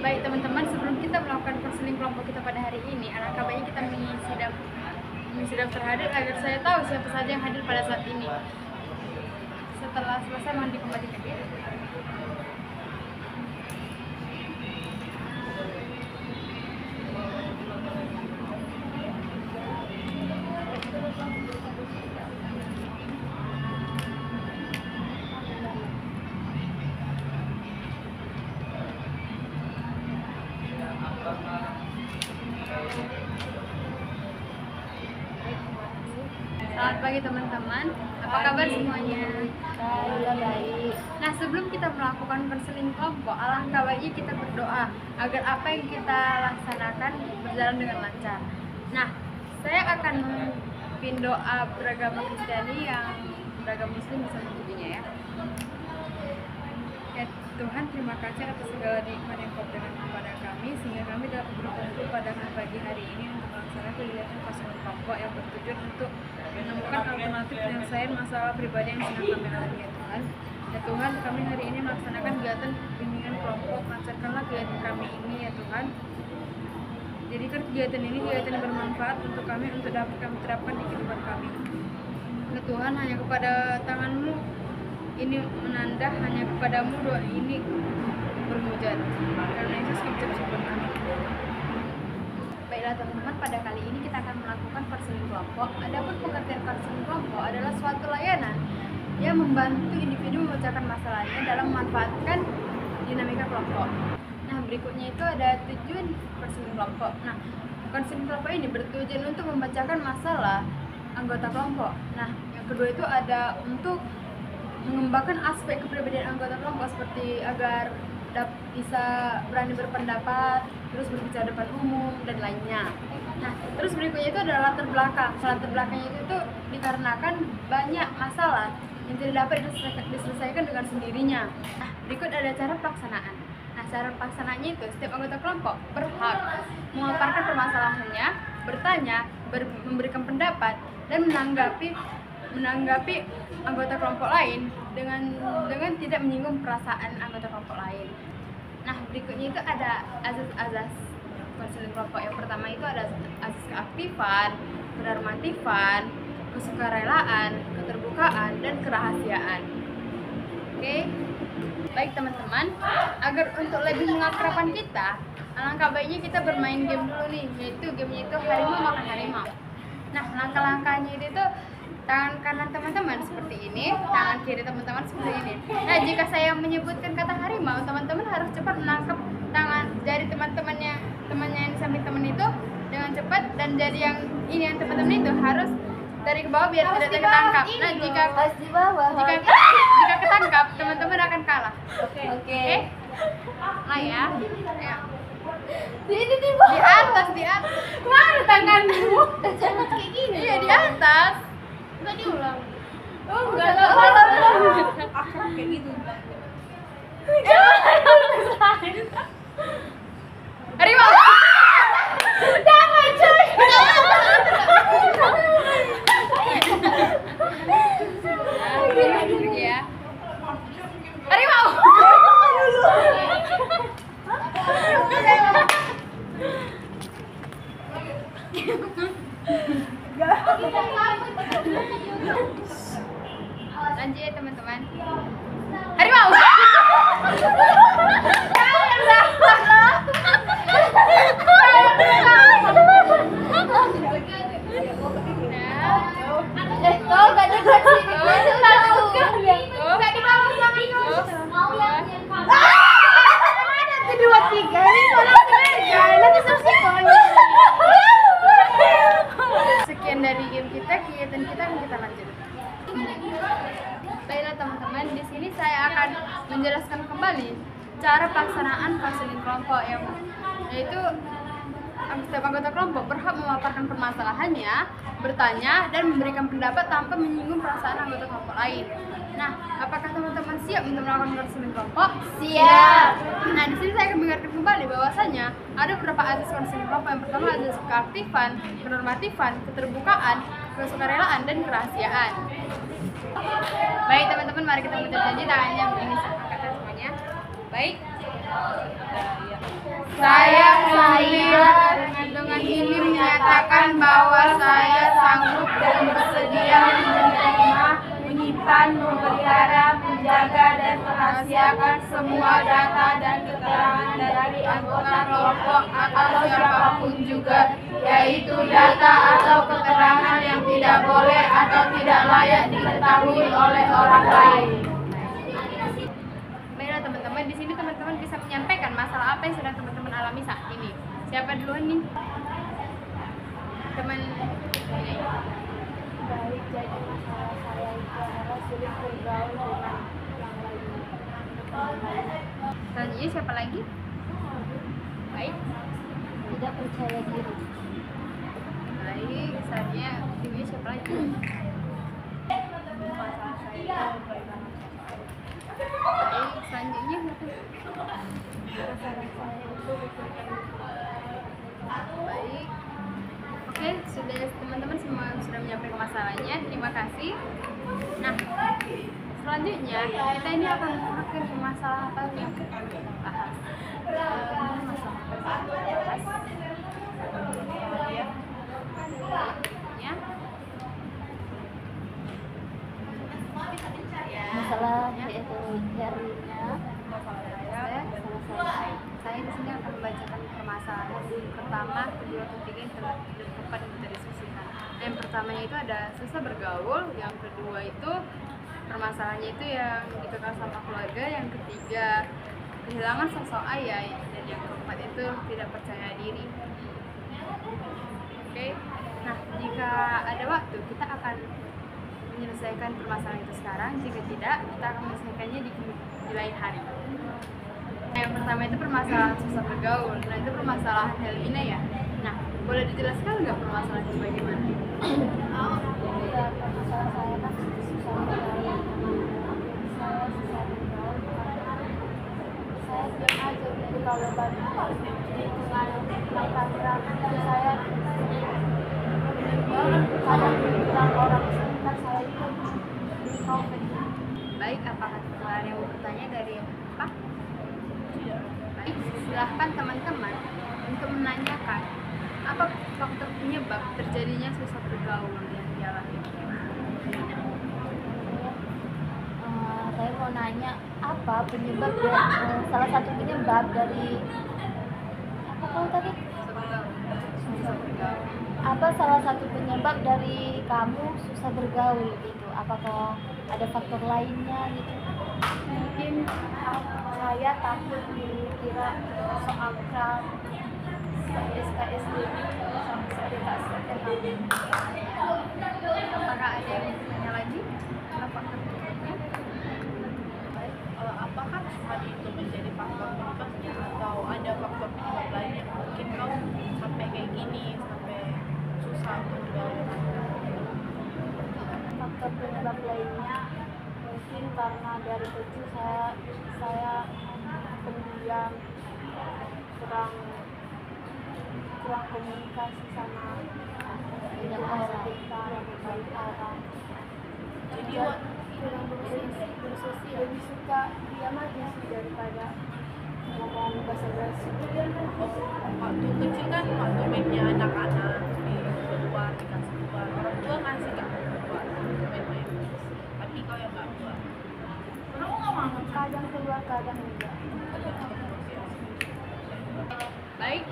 Baik teman-teman, sebelum kita melakukan konseling kelompok kita pada hari ini, alangkah baiknya kita mengisi daftar hadir agar saya tahu siapa saja yang hadir pada saat ini. Setelah selesai, mohon dikembalikan. Selamat pagi teman-teman, apa kabar semuanya? Baik. Nah, sebelum kita melakukan konseling kelompok, alangkah baiknya kita berdoa agar apa yang kita laksanakan berjalan dengan lancar. Nah, saya akan memimpin doa beragama Kristiani yang beragama Muslim bisa mengikutinya ya. Ya Tuhan, terima kasih atas segala nikmat yang Kau berikan kepada kami sehingga kami dapat berkumpul pada pagi hari ini untuk melaksanakan kegiatan konseling kelompok yang bertujuan untuk menemukan alternatif penyelesaian masalah pribadi yang sedang kami alami ya Tuhan. Ya Tuhan, kami hari ini melaksanakan kegiatan bimbingan kelompok, lancarkanlah kegiatan kami ini ya Tuhan. Jadikan kegiatan ini kegiatan yang bermanfaat untuk kami, untuk dapat kami terapkan di kehidupan kami. Ya Tuhan, hanya kepada tangan-Mu ini menanda, hanya kepadamu doa ini bermujad. Karena Yesus kami bersyukur, amin. Baiklah teman-teman, pada kali ini kita akan melakukan konseling kelompok. Adapun pengertian konseling kelompok adalah suatu layanan yang membantu individu memecahkan masalahnya dalam memanfaatkan dinamika kelompok. Nah, berikutnya itu ada tujuan konseling kelompok. Nah, konseling kelompok ini bertujuan untuk memecahkan masalah anggota kelompok. Nah, yang kedua itu ada untuk mengembangkan aspek kepribadian anggota kelompok seperti agar bisa berani berpendapat, terus berbicara depan umum dan lainnya. Nah, terus berikutnya itu adalah latar belakang. Latar belakangnya itu dikarenakan banyak masalah yang tidak dapat diselesaikan dengan sendirinya. Nah, berikut ada cara pelaksanaan. Nah, cara pelaksanaannya itu setiap anggota kelompok berhak memaparkan permasalahannya, bertanya, memberikan pendapat, dan menanggapi anggota kelompok lain dengan tidak menyinggung perasaan anggota kelompok lain. Nah, berikutnya itu ada azas-azas konseling kelompok. Yang pertama itu ada azas keaktifan, kenormatifan, kesukarelaan, keterbukaan, dan kerahasiaan. Oke, baik teman-teman, agar untuk lebih mengakrabkan kita, alangkah baiknya kita bermain game dulu nih, yaitu gamenya itu harimau makan harimau. Nah, langkah-langkahnya itu tangan kanan teman-teman seperti ini, tangan kiri teman-teman seperti ini. Nah, jika saya menyebutkan kata harimau, teman-teman harus cepat menangkap tangan jari temannya yang samping teman itu dengan cepat, dan jari yang ini yang teman-teman itu harus dari ke bawah biar tidak ketangkap. Nah, jika ketangkap, teman-teman akan kalah. Oke. Lah ya. Di atas. Mana tanganmu? Jangan kayak gini. Iya, di atas. Enggak diulang. Oh, enggak lah. Akan kayak gitu. Harimau. Jangan coy. Ya. Harimau. Lanjut ya teman-teman. Harimau. Sekian dari game kita, kegiatan kita akan kita lanjut. Baiklah teman-teman, di sini saya akan menjelaskan kembali cara pelaksanaan konseling kelompok, yaitu setiap anggota kelompok berhak memaparkan permasalahannya, bertanya, dan memberikan pendapat tanpa menyinggung perasaan anggota kelompok lain. Nah, apakah teman-teman siap untuk melakukan konseling kelompok? Siap. Nah, di sini saya akan mengingatkan kembali bahwasanya ada beberapa azas konseling kelompok. Yang pertama azas keaktifan, kenormatifan, keterbukaan, kesukarelaan, dan kerahasiaan. Baik teman-teman, mari kita menjadi tangannya begini angkatkan semuanya. Baik. Saya Mulia dengan ini menyatakan bahwa saya sanggup dan bersedia menerima, menyimpan, memelihara, menjaga, dan merahasiakan semua data dan keterangan dari anggota kelompok atau siapapun juga, yaitu data atau keterangan yang tidak boleh atau tidak layak diketahui oleh orang lain. Baiklah teman-teman, di sini teman-teman bisa menyampaikan masalah apa yang sedang teman-teman alami saat ini. Siapa duluan nih? Teman ini. Baik, jadi masalah saya itu adalah sulit bergaul dengan yang lain. Selanjutnya siapa lagi? Baik. Tidak percaya diri. Baik, selanjutnya ini siapa lagi? Masalah saya itu bagaimana Baik, selanjutnya siapa? masalah saya itu bukan Baik. Oke, sudah teman-teman semua sudah menyampaikan masalahnya. Terima kasih. Nah, selanjutnya kita ini akan makin ke masalah apa yang kita bahas. Ya. masalah yaitu Herlina. Saya di sini akan membacakan permasalahan pertama, kedua, ketiga yang telah dapat kita diskusikan. Yang pertamanya itu ada susah bergaul, yang kedua itu permasalahannya itu yang dikekang sama keluarga, yang ketiga kehilangan sosok ayah, dan yang keempat itu tidak percaya diri. Oke, nah jika ada waktu kita akan menyelesaikan permasalahan itu sekarang. Jika tidak, kita akan menyelesaikannya di lain hari. Yang pertama itu permasalahan susah bergaul. Nah itu permasalahan Helmina ya. Nah boleh dijelaskan nggak permasalahan itu bagaimana? Ya, masalah saya kan susah bergaul. Saya susah bergaul karena saya diam aja gitu kalau banyak di lingkungan tangga saya kadang bilang orang sekitar saya itu COVID. Baik, apakah ada yang mau bertanya dari apa? Baik, silahkan teman-teman untuk menanyakan apa faktor penyebab terjadinya susah bergaul yang dialami. Saya mau nanya apa penyebab salah satu penyebab dari apa kau tadi? Susah bergaul. Apa salah satu penyebab dari kamu susah bergaul gitu? Apakah ada faktor lainnya gitu? Mungkin saya takut dikira sok akrab, SKS gitu, Apakah ada yang bertanya lagi? Apa faktor penyebabnya? Apakah hal itu menjadi faktor penyebabnya atau ada faktor penyebab lain yang mungkin kau sampai kayak gini, sampai susah untuk bergaul? faktor penyebab lainnya mungkin karena dari kecil saya pendiam, kurang komunikasi sama banyak orang, banyak orang. Jadi kurang bersosial, lebih suka diam aja sih daripada ngomong basa-basi. waktu kecil kan waktu mainnya anak-anak di luar, dikasih keluar, orang tua ngasih gak keluar main-main, tapi kau yang gak keluar. Kamu gak mau Kadang keluar, kadang enggak. Baik,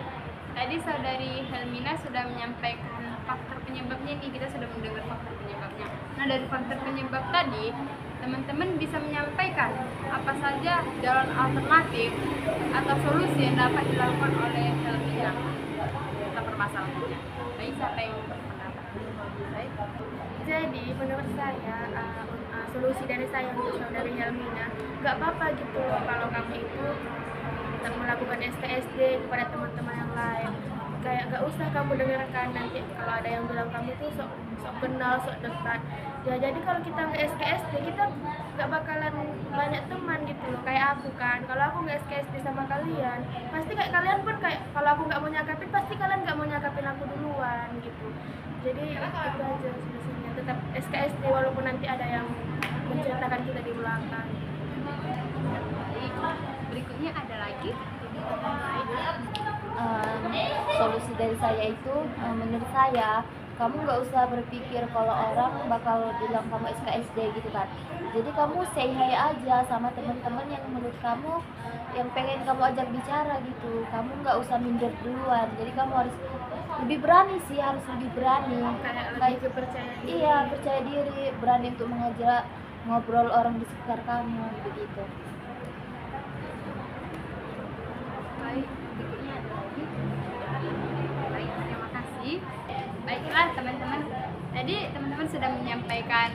tadi saudari Helmina sudah menyampaikan faktor penyebabnya nih, kita sudah mendengar faktor penyebabnya. Nah dari faktor penyebab tadi, teman-teman bisa menyampaikan apa saja jalan alternatif atau solusi yang dapat dilakukan oleh Helmina tentang permasalahannya. Baik, siapa yang berpendapat? Baik. Jadi menurut saya solusi dari saya untuk saudari Helmina, nggak apa-apa gitu loh kalau kamu itu melakukan SKSD kepada teman-teman yang lain. Kayak nggak usah kamu dengarkan nanti kalau ada yang bilang kamu tuh sok kenal, sok dekat. Ya jadi kalau kita nggak SKSD kita nggak bakalan banyak teman gitu loh. Kayak aku kan, kalau aku nggak SKSD sama kalian, pasti kayak kalian pun kayak kalau aku nggak mau nyakapin, pasti kalian nggak mau nyakapin aku duluan gitu. Jadi itu aja solusinya, tetap SKSD walaupun nanti ada yang menceritakan kita di belakang. Baik, berikutnya ada lagi. solusi dari saya itu, menurut saya kamu nggak usah berpikir kalau orang bakal bilang kamu SKSD gitu kan. Jadi kamu say hi aja sama teman-teman yang menurut kamu yang pengen kamu ajak bicara gitu. Kamu nggak usah minder duluan. Jadi kamu harus lebih berani sih, harus lebih berani. Kayak lebih kepercayaan diri. Iya, percaya diri, berani untuk mengajak ngobrol orang di sekitar kamu begitu. Baik, berikutnya ada lagi. Baik, terima kasih. Baiklah teman-teman, tadi teman-teman sudah menyampaikan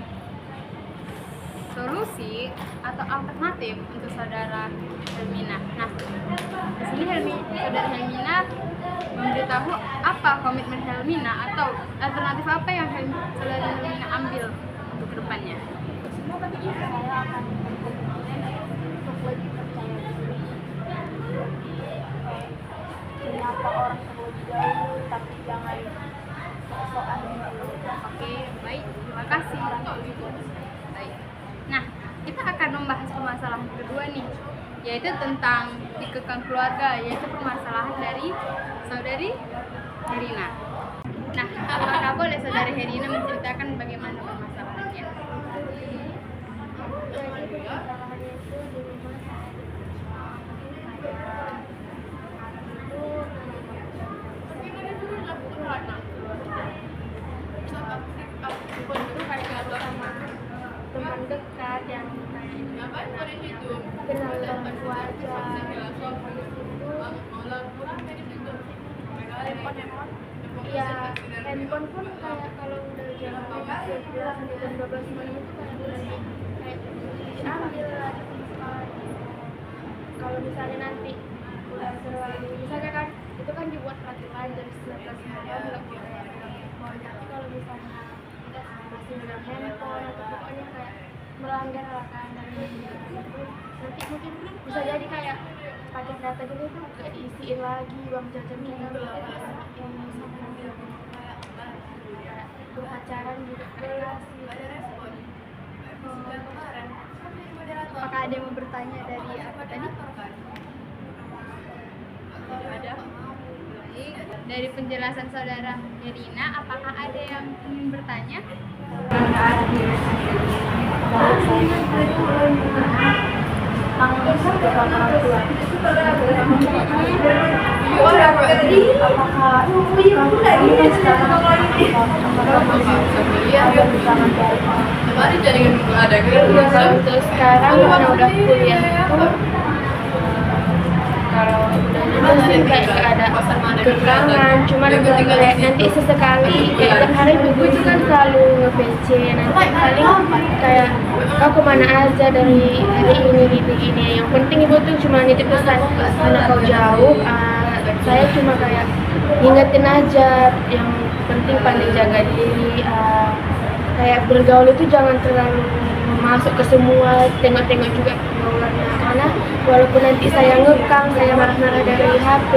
solusi atau alternatif untuk saudara Helmina. Nah, di sini saudara Helmina memberitahu apa komitmen Helmina atau alternatif apa yang saudara Helmina ambil untuk kedepannya. Saya akan berkomitmen untuk lebih percaya diri, menyapa orang terlebih dahulu, tapi jangan sok-sokan gitu. Oke, baik, terima kasih. Baik. Nah, kita akan membahas permasalahan kedua nih, yaitu tentang ikatan keluarga, yaitu permasalahan dari saudari Herina. Nah, apakah boleh saudari Herina menceritakan bagaimana permasalahannya? Jadi permasalahannya itu di rumah saya itu kayak sama teman dekat yang kayak kenal orang tua aja. Ya, handphone pun kayak kalau udah jam 11 sampai jam 12 malam itu kayak udah kayak diambil lah, disimpan. Kalau misalnya nanti udah terlalu, misalnya kan itu kan dibuat peraturan jam 11 malam nggak boleh pegang handphone. Tapi kalau misalnya masih pegang handphone atau pokoknya kayak melanggar lah kan dari itu, nanti mungkin bisa jadi kayak paket data gitu tuh kayak diisiin lagi uang jajan kita yang kayak berpacaran gitu Apakah ada yang mau bertanya dari apa tadi? Ada. Baik, dari penjelasan saudara Herina, apakah ada yang ingin bertanya? Untuk sekarang karena udah kuliah kalau udah lulus sih kayak gak ada kekurangan, cuman kayak nanti sesekali kayak tiap hari juga itu kan selalu nge-PC, nanti paling kayak kau kemana aja dari hari ini gini-gini. Yang penting ibu tuh cuma nitip pesan karena kau jauh, saya cuma kayak ngingetin aja yang penting pandai jaga diri, kayak bergaul itu jangan terlalu masuk ke semua, tengok-tengok juga pergaulannya, karena walaupun nanti saya ngekang, saya marah-marah dari HP,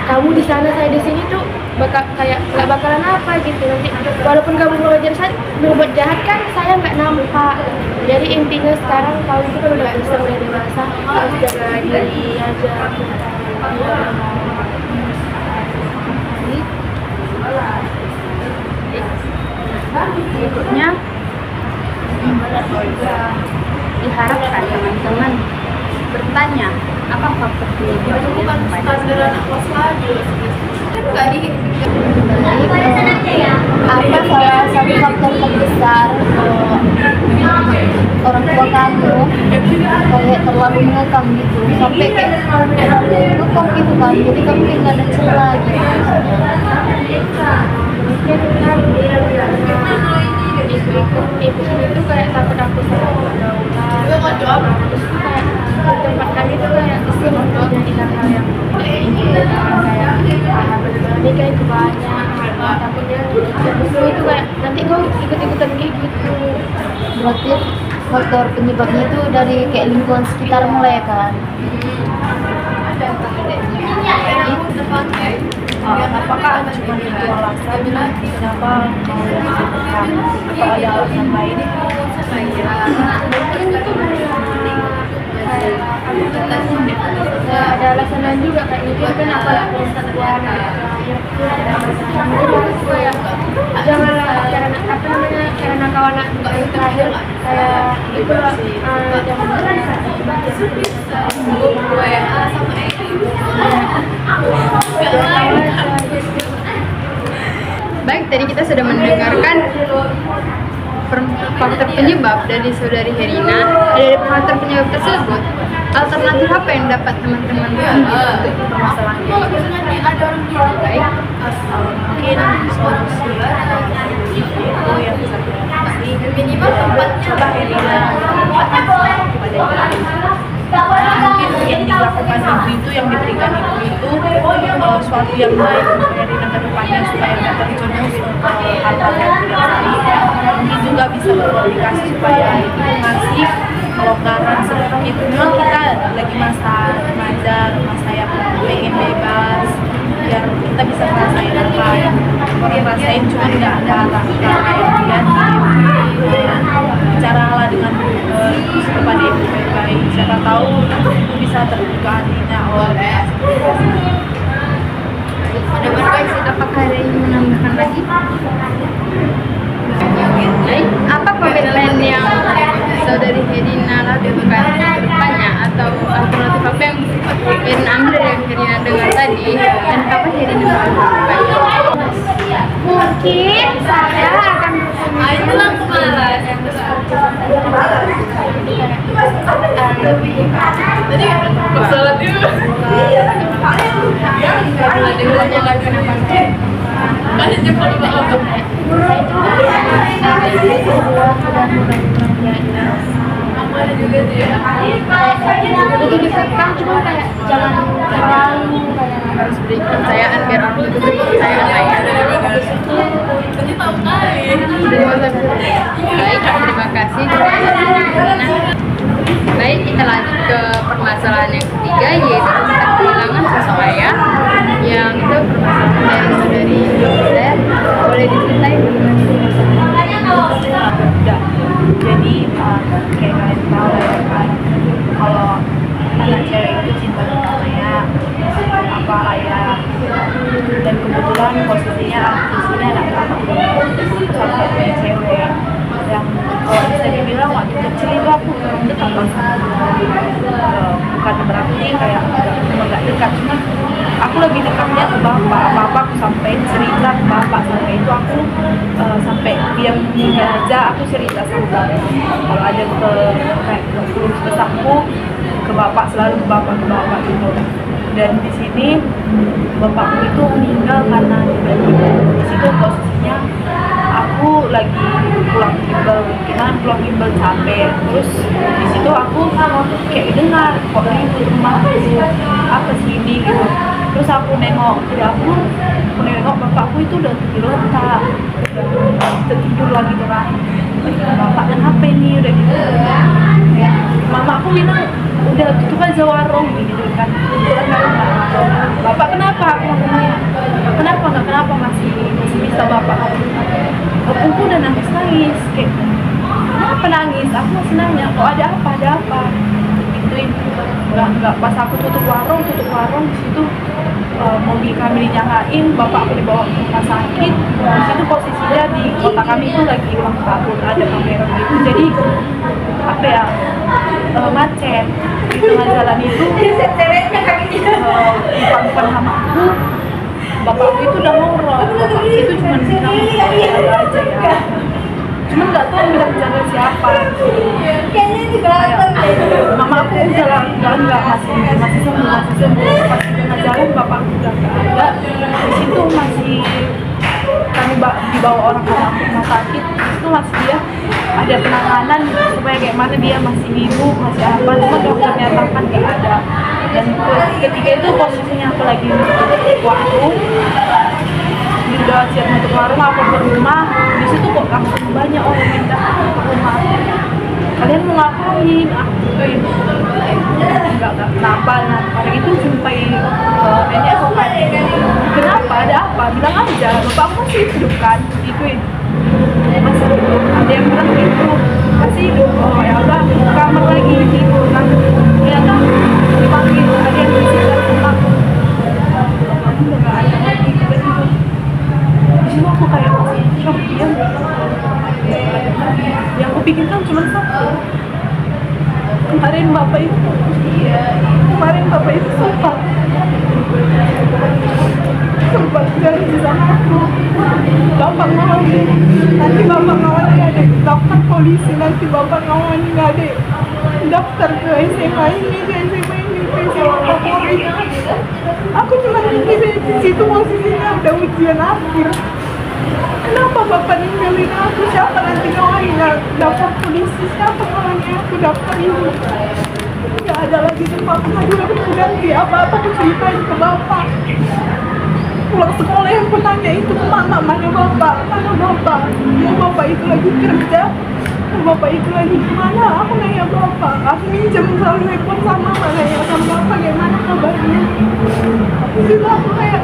kamu di sana saya di sini tuh bakal kayak nggak bakalan apa gitu. Nanti walaupun kamu berbuat jahat kan saya nggak nampak. Jadi intinya sekarang kalau itu kan udah besar, udah dewasa, harus jaga diri aja. Berikutnya diharapkan teman-teman bertanya apa faktor penyebab Bukan standar anak kelas lagi loh. Kan nggak di Apa salah satu faktor terbesar orang tua kamu kayak terlalu mengekang gitu sampai kayak ngekang gitu kan, jadi kamu kayak nggak ada celah gitu. Mungkin kan ibu itu kayak takut aku salah pergaulan, terus kayak tempat kami itu kayak sering terjadi hal-hal yang kayak bener-bener ini kayak kebanyakan, takutnya justru itu kayak nanti kau ikut-ikutan kayak gitu. Berarti faktor penyebabnya itu dari kayak lingkungan sekitar mulai kan. apakah cuma itu alasan kenapa mau menikah? Apa ada alasan lain? Mungkin itu ada alasan lain juga kayak mungkin kan apa perempuan janganlah karena apa namanya, karena kawan yang terakhir kayak itu Baik, tadi kita sudah mendengarkan faktor penyebab dari saudari Herina. Dari faktor penyebab tersebut, alternatif apa yang dapat teman-teman ambil untuk permasalahan ini? Baik, Mungkin solusi itu yang bisa diatasi minimal coba Herina mungkin yang dilakukan ibu itu, yang diberikan ibu itu suatu yang baik untuk Herina ke depannya supaya tidak terjerumus hal-hal yang tidak baik. Mungkin juga bisa berkomunikasi supaya ibu ngasih kelonggaran sedikit. Memang kita lagi masa remaja, masa yang pengen bebas, biar kita bisa ngerasain apa yang orang rasain, cuma nggak ada kata-kata yang negatif. Bicaralah dengan kepada ibu baik-baik, siapa tahu bisa terbuka hatinya. ada berbaik, apakah ada yang menambahkan lagi? Baik, apa komitmen yang saudari Herina lakukan ke depannya, atau alternatif apa yang Herina ambil dari yang Herina dengar tadi, dan apa Herina melakukan? mungkin saya akan cuma kayak jangan terlalu kayak Harus beri kepercayaan biar orang itu percaya saya. Baik, terima kasih kepada Herina. Baik, kita lanjut ke permasalahan yang ketiga, yaitu tentang kehilangan sosok ayah, yang itu permasalahan dari saudari Yosef. Boleh diceritain Udah. Jadi kayak kalian tahu ya kan, kalau anak cewek itu cinta pertamanya apa ayah, dan kebetulan posisinya aku di sini anak pertama satu-satunya cewek yang kalau bisa dibilang waktu kecil itu aku dekat banget sama bukan berarti kayak nggak dekat, cuma aku lebih dekatnya ke bapak. Aku sampai cerita ke bapak, sampai itu aku sampai dia meninggal aja aku cerita sama bapak. Kalau ada kayak keluh kesahku ke bapak, selalu ke bapak gitu. Dan di sini bapakku itu meninggal karena tiba-tiba. Di situ posisinya aku lagi pulang bimbel capek, terus di situ aku kayak dengar kok ribut rumahku, apa sih ini gitu. Terus aku nengok ke dapur, aku nengok bapakku itu udah tertidur lagi tuh kan. Bapak kenapa ini udah gitu. Mama aku bilang udah tutup aja warung gitu kan. Bapak kenapa? Aku ngomongnya kenapa masih bisa bapak. Aku udah nangis kayak kenapa nangis? Aku masih nanya kok ada apa gituin. Nggak pas aku tutup warung di situ mobil kami dinyalain, bapak aku dibawa ke rumah sakit. Di situ posisinya di kota kami itu lagi ulang tahun, ada kamera gitu, jadi apa ya, macet di tengah jalan itu. Di depan sama aku, bapakku itu udah ngorok. Bapakku itu cuma bilang jaga aja ya, cuma nggak tahu bilang jaga siapa. Mama aku udah lah, enggak masih sembuh. Pas di tengah jalan bapakku udah nggak ada. Di situ masih kami dibawa orang ke rumah sakit. Itu masih dia ada penanganan supaya kayak mana dia masih hidup, masih apa. Cuma dokter nyatakan nggak ada. Dan ketika itu posisinya aku lagi warung, udah siap untuk warung, aku ke rumah. Di situ kok langsung banyak orang yang datang ke rumah. Kalian mau ngapain? Aku gituin. Enggak kenapa. Nah, hari itu jumpai nenek aku kan. Kenapa? Ada apa? Bilang aja. Bapak masih hidup kan? Gituin. Masih hidup. Ada yang bilang gitu. Masih hidup. Oh ya udah, kamar lagi gitu. Nah, ternyata dipanggil. Ada yang bercerita tentang aku udah nggak ada lagi. janji sama aku, bapak ngawani, nanti bapak ngawani ada daftar polisi, nanti bapak ngawani ada daftar ke SMA ini, ke SMA ini, ke SMA Kapolri. Aku cuma di situ posisinya udah ujian akhir. Kenapa bapak ninggalin aku? Siapa nanti ngawaninya? Daftar polisi, siapa ngawani aku daftar ini? Gak ada lagi tempat hadir, aku ganti apa-apa aku ceritain ke bapak. Pulang sekolah yang aku tanya itu kemana? Mana bapak? Mau bapak itu lagi kerja? Mau bapak itu lagi gimana? Aku nanya bapak, aku minjem selalu handphone sama mama, nanya sama bapak gimana kabarnya. Terus aku kayak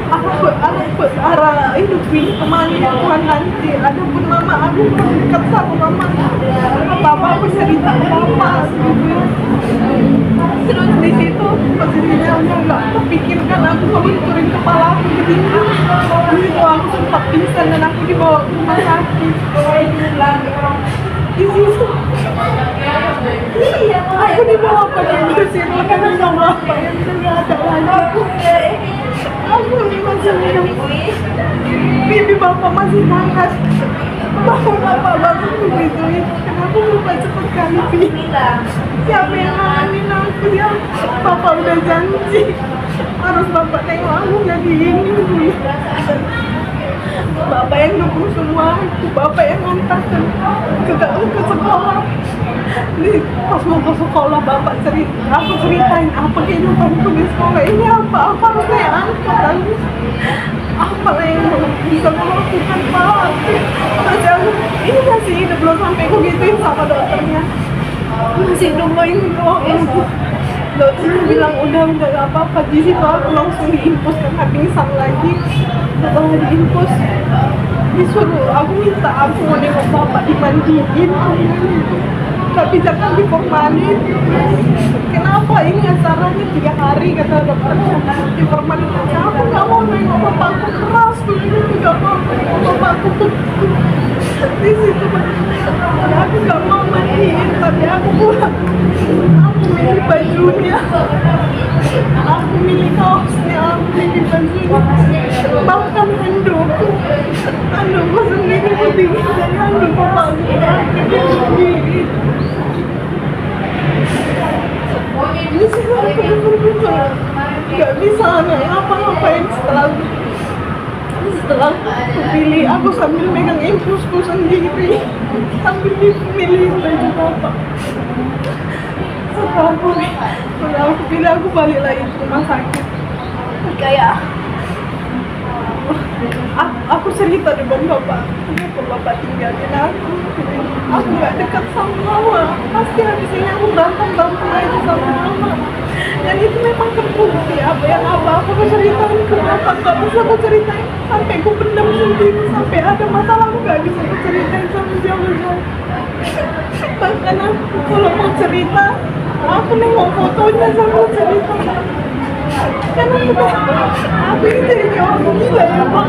aku arah hidup ini kemana Tuhan nanti. Adapun mama aku dekat sama mama, apa aku cerita ke bapak gitu. Terus di situ posisinya udah nggak terpikirkan, aku ngelunturin kepala aku ke dinding. Di situ aku sempat pingsan dan aku dibawa ke rumah sakit. Di situ aku dibawa pada kursi roda sama bapak yang udah nggak ada lagi. Aku masih minum, bibi bapak masih hangat. Bapak begitu itu, kenapa lupa cepet kali Bi? Siapa yang ngalamin aku ya? Bapak udah janji harus bapak tengok aku jadi ini Bu. Bapak yang dukung semua aku, bapak yang ngantar ke sekolah. Nih, pas mau ke sekolah bapak aku ceritain apa kehidupanku di sekolah ini, apa harus naik angkot, apa yang bisa melakukan Pak. Terus aku ini masih hidup, belum sampai aku gituin sama dokternya, masih nungguin doang. Dokternya bilang udah gak apa-apa. Di situ aku langsung diinfus karena pingsan lagi. Setelah diinfus disuruh aku minta aku mau nengok bapak dimandiin, tapi jangan diformalin. Kenapa ini acaranya 3 hari kata dokternya diformalin aja. Aku gak mau nengok bapakku keras dulu, gak mau nengok bapakku di situ. Aku gak mau mandiin, tapi aku pulang. Aku milih bajunya, aku milih kaosnya, aku milih bajunya, bahkan handukku sendiri lebih dari handuk bapakku. Di situ aku betul-betul gak bisa ngapa-ngapain. Setelah aku pilih, aku sambil megang infusku sendiri, sambil milih baju bapak. Setelah aku pilih, aku balik lagi ke rumah sakit. Kayak aku cerita depan bapak, kenapa bapak tinggalin aku? Aku gak dekat sama mama, pasti habis ini aku berantem aja sama mama. Dan itu memang terbukti. Apa yang aku ceritain ke bapak gak bisa aku ceritain, sampai aku pendam sendiri, sampai ada masalah aku gak bisa aku ceritain sama siapa. Bahkan aku kalau mau cerita, aku nengok fotonya sama cerita. Karena aku ini jadi orang gila ya Pak.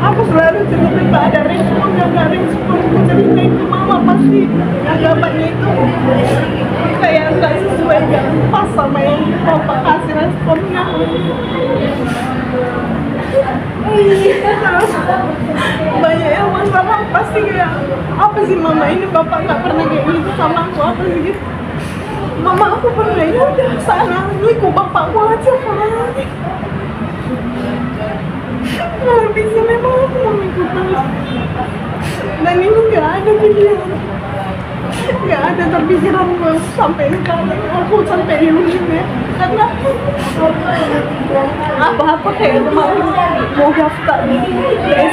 Aku selalu cerita gak ada respon, gak respon. Aku ceritain ke mama pasti anggapannya itu kayak gak sesuai, gak pas sama yang bapak kasih responnya. Terus banyak yang masalah pasti kayak apa sih mama ini bapak gak pernah kayak gitu sama aku, apa sih gitu. Mama aku pernah, ya udah sana ikut bapakmu aja kan. Nggak bisa, memang aku mau ikut terus. Dan ini nggak ada pilihan, nggak ada terpikiran gue sampai sekarang. Aku sampai di sini karena apa kayak kemarin mau daftar di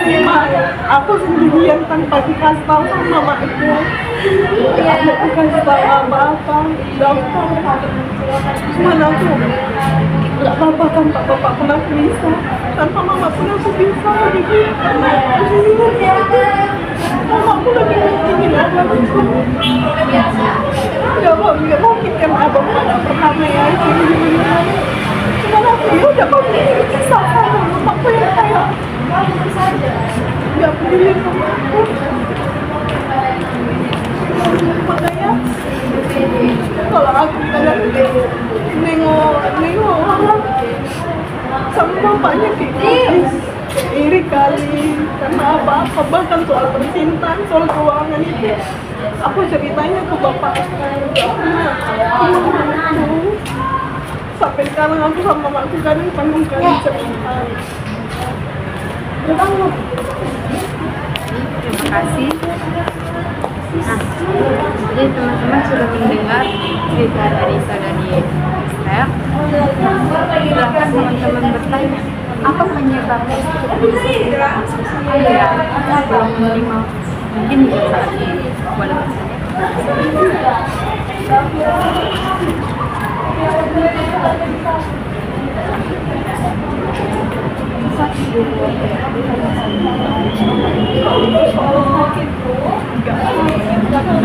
SMA, aku sendirian tanpa dikasih tahu sama mama aku. Aku kasih tahu apa-apa daftar. Cuman aku nggak apa-apa kan Pak, bapak pun aku bisa, tanpa mama pun aku bisa gitu. Karena posisinya mama aku lagi ingin ada gitu. Nggak mungkin kan abang nggak pernah meyakin gimana. Cuman aku ya udah kok kisah sama mamaku yang kayak nggak peduli sama aku. Makanya kalau aku kadang nengok orang sama bapaknya kayak gitu. Iri kali karena apa-apa, bahkan soal percintaan, soal keuangan itu aku ceritanya ke bapak aku sampai sekarang aku sama mamaku kadang penuh kali cerita. Terima kasih. Nah, jadi teman-teman sudah mendengar cerita dari saudari Esther. Silahkan teman-teman bertanya, apa penyebabnya ya belum menerima mungkin hingga saat ini, walaupun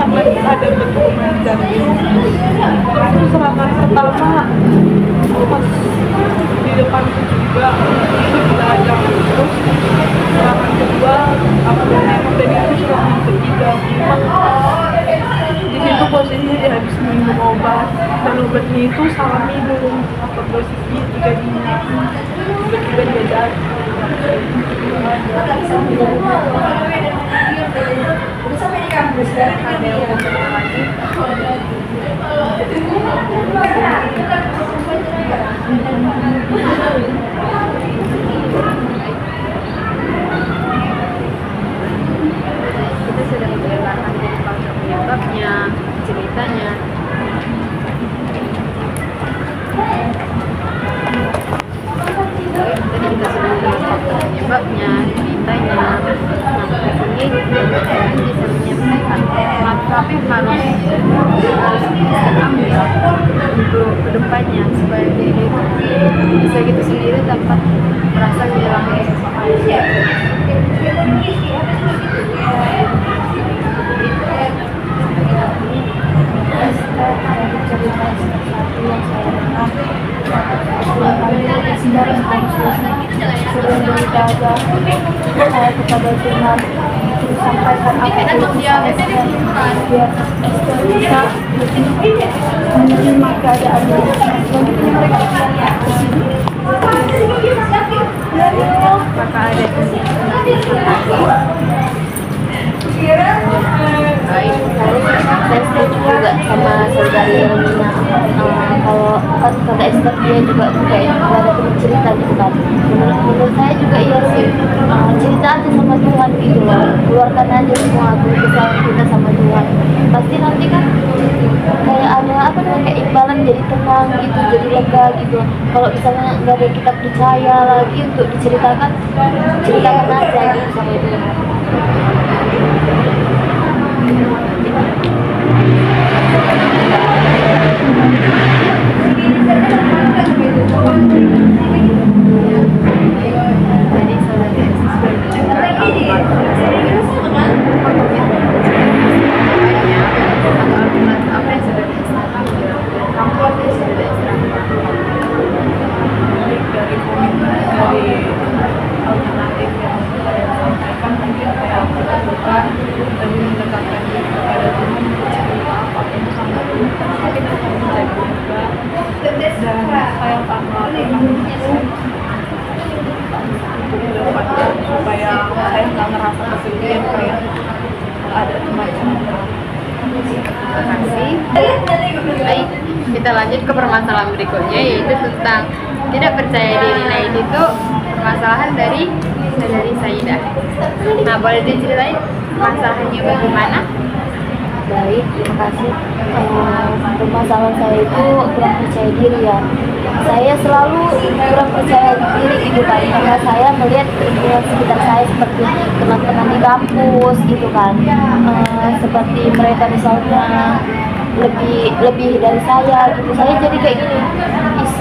karena ada dokumen dan itu serangan pertama pas di depanku juga itu ditajam, terus serangan kedua aku nengok dan itu serangan ketiga. Di situ posisinya dia habis minum obat dan obatnya itu salah minum, atau dosisnya 3 biji, tiba-tiba dia jatuh. kita sudah mendengarkan dari faktor penyebabnya, ceritanya. Tadi kita sudah mendengar faktor penyebabnya, ceritanya. Nah, di sini teman-teman bisa menyampaikan apa yang harus diambil untuk kedepannya supaya diri bisa gitu sendiri tanpa merasa kehilangan sesuatu. Saya kepada Tuhan sampaikan apa yang biar bisa menerima keadaan selanjutnya mereka Apakah ada baik, saya setuju juga sama saudari Romina. Kalau kan kata Esther dia juga kayak ada cerita gitu kan. Menurut saya juga iya sih, cerita aja sama Tuhan gitu loh, keluarkan aja semua keluh kita sama Tuhan. Pasti nanti kan kayak ada apa namanya, kayak imbalan, jadi tenang gitu, jadi lega gitu. Kalau misalnya nggak ada kita percaya lagi untuk diceritakan, ceritakan aja gitu sama Tuhan. jadi saudara apa yang sudah dari alternatif yang saya sampaikan, mungkin saya lakukan dan mendekatkan diri kepada Tuhan untuk cerita apapun sama Tuhan, mungkin akan menjadi juga. Dan saya akan melakukan itu untuk kedepannya supaya saya nggak ngerasa kesepian kayak ada semacam. Terima kasih. Baik, kita lanjut ke permasalahan berikutnya, yaitu tentang tidak percaya diri. Nah, ini tuh permasalahan dari Saidah. Nah, boleh diceritain masalahnya bagaimana? Baik, terima kasih. Permasalahan saya itu kurang percaya diri ya. Saya selalu kurang percaya diri gitu kan, karena saya melihat lingkungan sekitar saya seperti teman-teman di kampus gitu kan, seperti mereka misalnya lebih dari saya gitu. Saya jadi kayak gini,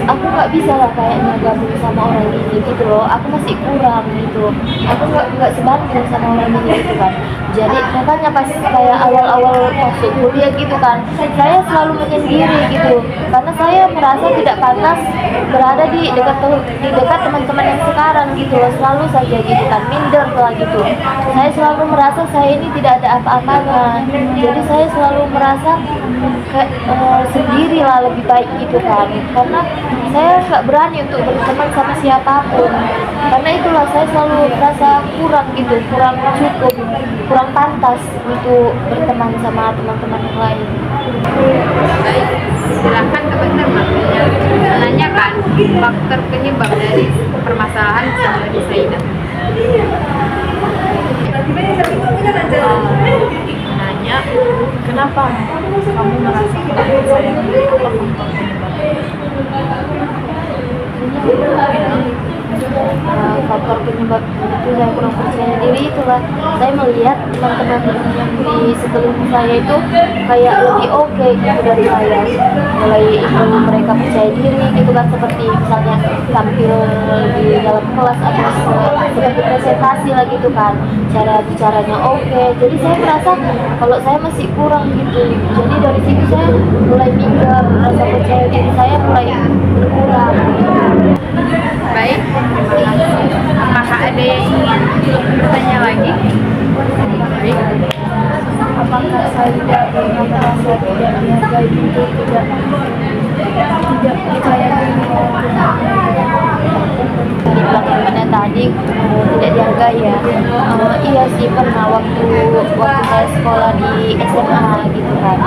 aku nggak bisa lah kayaknya gabung sama orang ini gitu loh, aku masih kurang gitu, aku nggak sebanding sama orang ini gitu kan. Jadi makanya pas kayak awal-awal masuk kuliah gitu kan, saya selalu menyendiri gitu, karena saya merasa tidak pantas berada di dekat teman-teman yang sekarang gitu loh, selalu saja gitu kan, minder lah gitu. Saya selalu merasa saya ini tidak ada apa-apanya, jadi saya selalu merasa sendiri lah lebih baik gitu kan, karena saya nggak berani untuk berteman sama siapapun, karena itulah saya selalu merasa kurang gitu, kurang cukup, kurang pantas untuk berteman sama teman-teman yang lain. Baik, silakan teman-teman menanyakan faktor penyebab dari permasalahan di Saida. Nanya, kenapa kamu merasa kurang percaya diri? Apa faktor Faktor penyebab itu saya kurang percaya diri itulah saya melihat teman-teman yang di sebelum saya itu kayak lebih oke gitu dari saya, mulai itu mereka percaya diri gitu kan, seperti misalnya tampil di dalam kelas atau seperti presentasi lah gitu kan, cara bicaranya oke. Jadi saya merasa kalau saya masih kurang gitu, jadi dari situ saya mulai minder, rasa percaya diri saya mulai berkurang gitu. Baik, terima kasih. Apakah ada yang ingin bertanya lagi? Baik. Apakah saya tidak pernah merasa tidak dihargai untuk tidak percaya diri? Dibilang yang mana tadi tidak dihargai ya. Iya sih, pernah waktu saya sekolah di SMA gitu kan.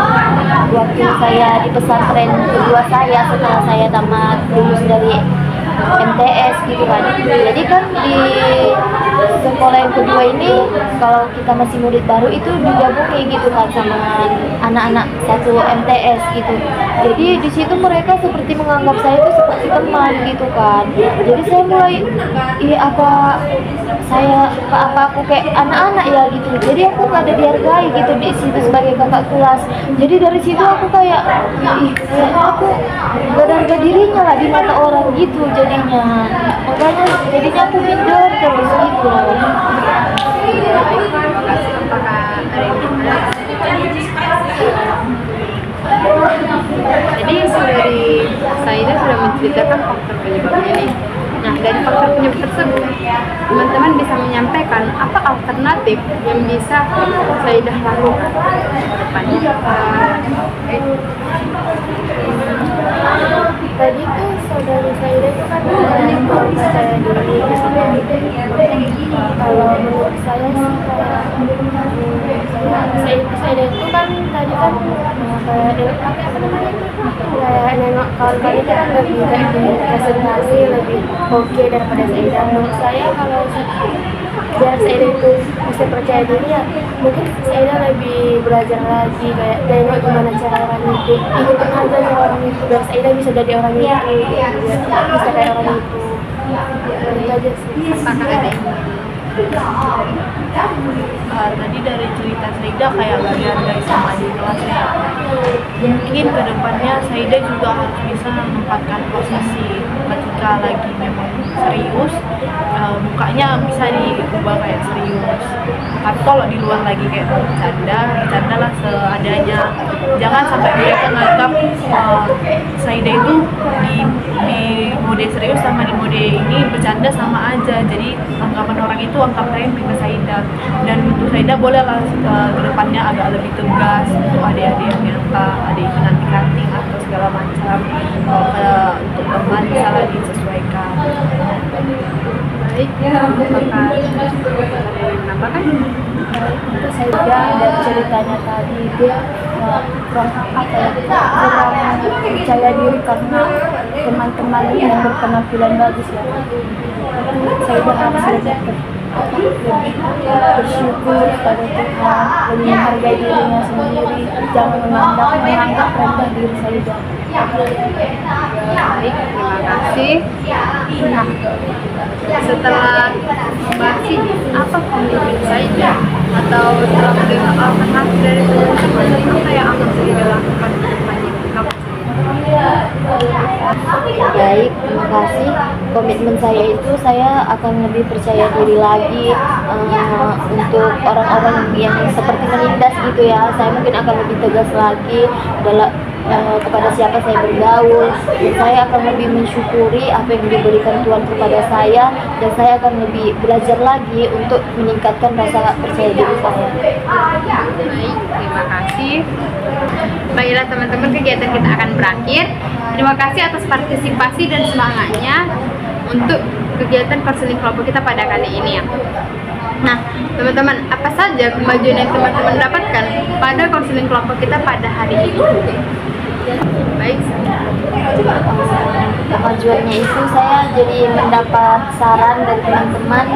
Waktu saya di pesantren kedua saya setelah saya tamat lulus dari MTS gitu kan. Jadi kan di sekolah yang kedua ini kalau kita masih murid baru itu digabungi gitu kan sama anak-anak satu MTS gitu. Jadi di situ mereka seperti menganggap saya itu seperti teman gitu kan. Jadi saya mulai apa aku kayak anak-anak ya gitu. Jadi aku gak ada dihargai gitu di situ sebagai kakak kelas. Jadi dari situ aku kayak aku gak ada harga dirinya lah di mata orang gitu jadinya. Makanya jadinya aku minder terus gitu. Jadi dari Saida sudah menceritakan faktor penyebabnya nih. Nah, dari faktor penyebab tersebut, teman-teman bisa menyampaikan apa alternatif yang bisa Saida lakukan ke depannya. Tadi tuh saudari Saida itu kan yang percaya diri. Kalau menurut saya sih kayak Saida itu kan tadi kan kayak nengok kawan-kawan itu kan lebih kayak di presentasi lebih oke daripada Saida. Menurut saya kalau biar Saida itu bisa percaya diri ya mungkin Saida lebih belajar lagi kayak nengok gimana cara orang itu ikutin aja cara orang itu biar Saida bisa jadi orang itu bisa kayak orang itu. Itu aja sih. Apakah ada yang tadi dari cerita Saida kayak gak dihargai sama adik kelasnya. Mungkin kedepannya Saida juga harus bisa menempatkan posisi ketika lagi memang serius, mukanya bisa diubah kayak serius. Tapi kalau di luar lagi kayak bercanda lah seadanya. Jangan sampai mereka nganggap Saida itu di mode serius sama di mode ini bercanda sama aja. Jadi anggapan orang itu anggap remeh ke Saida. Dan untuk Saida bolehlah kedepannya agak lebih tegas untuk adik-adik yang minta, adik itu nanti cutting atau segala macam. Untuk teman bisa lagi disesuaikan. baik? Apakah menambahkan? Itu Saida dari ceritanya tadi dia kurang percaya diri karena teman-teman yang berpenampilan bagus ya. Itu Saida harus bersyukur pada Tuhan, lebih menghargai dirinya sendiri, jangan menganggap rendah diri Saida. Baik, terima kasih. Nah, setelah membahas ini, apa komitmen Saida atau setelah mendengar alternatif dari teman-teman, apa yang akan Saida lakukan ke depannya? Baik, berterima kasih. Komitmen saya itu saya akan lebih percaya diri lagi untuk orang-orang yang seperti menindas gitu ya. Saya mungkin akan lebih tegas lagi dalam kepada siapa saya bergaul, dan saya akan lebih mensyukuri apa yang diberikan Tuhan kepada saya, dan saya akan lebih belajar lagi untuk meningkatkan rasa percaya diri saya. Baik, terima kasih. Baiklah teman-teman, kegiatan kita akan berakhir. Terima kasih atas partisipasi dan semangatnya untuk kegiatan konseling kelompok kita pada kali ini ya. Nah, teman-teman, apa saja kemajuan yang teman-teman dapatkan pada konseling kelompok kita pada hari ini? Baik, kemajuannya itu saya jadi mendapat saran dari teman-teman,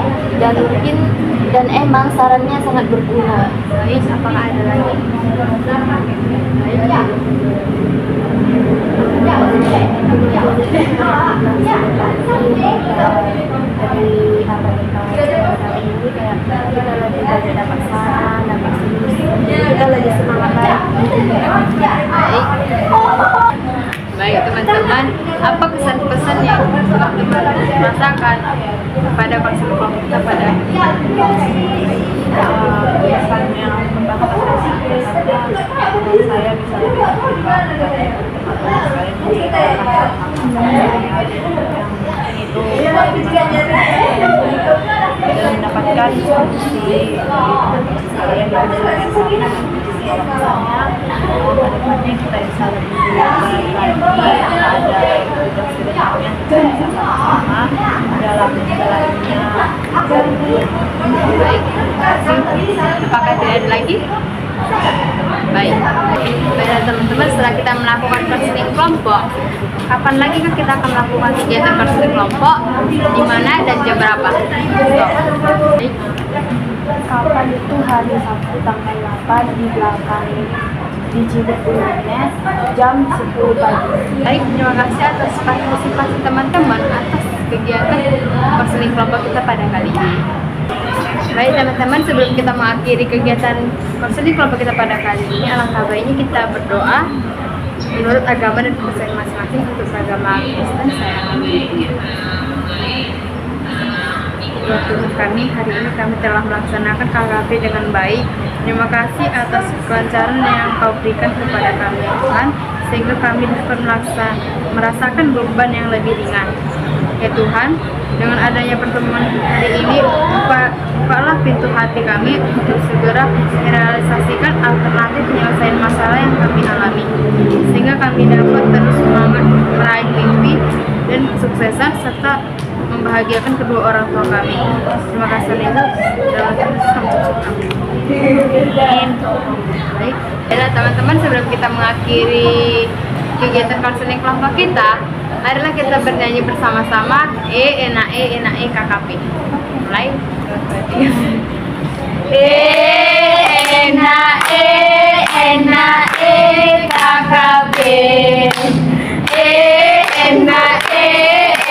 dan emang sarannya sangat berguna. baik, apakah ada lagi? Kita lagi semangat Baik. Baik teman-teman, apa kesan-pesan yang teman-teman rasakan pada konseling kelompok kita pada Kesan yang pertama saya bisa lebih terbuka itu dan mendapatkan solusi saya dan saya kedepannya kita bisa lebih lagi ada tugas-tugasnya kita bisa sama-sama dalam menjalannya. baik, terima kasih. Apakah tidak ada lagi? Baik. Baiklah teman-teman, setelah kita melakukan konseling kelompok, kapan lagi kan kita akan melakukan kegiatan konseling kelompok, di mana dan jam berapa? Baik. Kapan itu hari Sabtu tanggal 8 di belakang di Cibukunes jam 10 pagi. Baik, terima kasih atas partisipasi teman-teman atas kegiatan konseling kelompok kita pada kali ini. Baik teman-teman, sebelum kita mengakhiri kegiatan konseling kelompok kita pada kali ini, alangkah baiknya kita berdoa menurut agama dan kepercayaan masing-masing. Untuk agama Kristen, saya Ya Tuhan kami, hari ini kami telah melaksanakan KKP dengan baik. Terima kasih atas kelancaran yang Kau berikan kepada kami ya Tuhan, sehingga kami dapat merasakan beban yang lebih ringan. Ya Tuhan, dengan adanya pertemuan hari ini, bukalah pintu hati kami untuk segera merealisasikan alternatif penyelesaian masalah yang kami alami, sehingga kami dapat terus semangat meraih mimpi dan kesuksesan serta membahagiakan kedua orang tua kami. Terima kasih Yesus. Dalam Yesus kami bersyukur. Amin. Baik, baiklah teman-teman, sebelum kita mengakhiri kegiatan konseling kelompok kita, marilah kita bernyanyi bersama-sama enak KKP. Mulai. Enak KKP.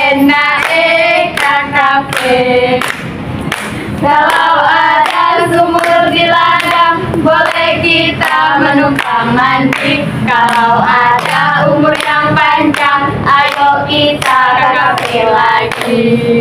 Enak KKP. Kalau ada sumur di ladang, boleh kita menumpang mandi. Kalau ada umur yang panjang, ayo kita KKP lagi.